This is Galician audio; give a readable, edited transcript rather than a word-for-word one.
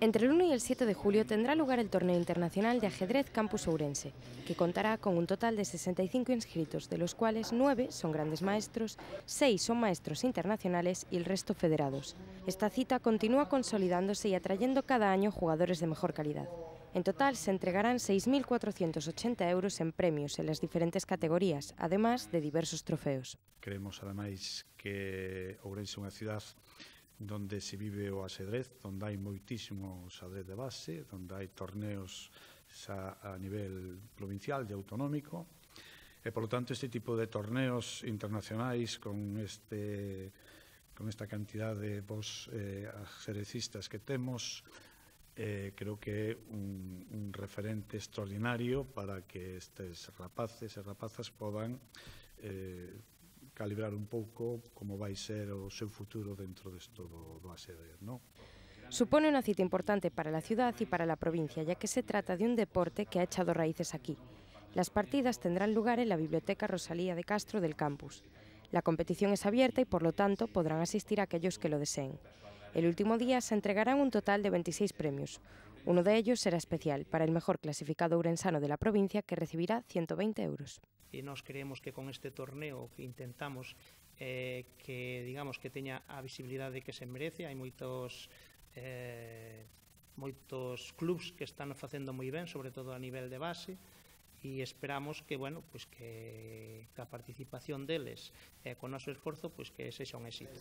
Entre el 1 y el 7 de julio tendrá lugar el Torneo Internacional de Ajedrez Campus Ourense, que contará con un total de 65 inscritos, de los cuales 9 son grandes maestros, 6 son maestros internacionales y el resto federados. Esta cita continúa consolidándose y atrayendo cada año jugadores de mejor calidad. En total se entregarán 6.480 euros en premios en las diferentes categorías, además de diversos trofeos. Creemos, ademais, que Ourense é unha cidade donde se vive o asedrez, donde hai moitísimo asedrez de base, donde hai torneos xa a nivel provincial e autonómico, e, polo tanto, este tipo de torneos internacionais con esta cantidad de bons ajedrecistas que temos, creo que é un referente extraordinario para que estes rapaces e rapazas podan calibrar un pouco como vai ser o seu futuro dentro desto do asedrez, non? Supone una cita importante para la ciudad y para la provincia, ya que se trata de un deporte que ha echado raíces aquí. Las partidas tendrán lugar en la Biblioteca Rosalía de Castro del campus. La competición es abierta y, por lo tanto, podrán asistir aquellos que lo deseen. El último día se entregarán un total de 26 premios. Uno de ellos será especial para el mejor clasificado ourensano de la provincia, que recibirá 120 euros. E nós creemos que con este torneo que intentamos que, digamos, que teña a visibilidade que se merece. Hai moitos clubs que están facendo moi ben, sobre todo a nivel de base, e esperamos que, bueno, pues que a participación deles con o noso esforzo, pues que sexa un éxito.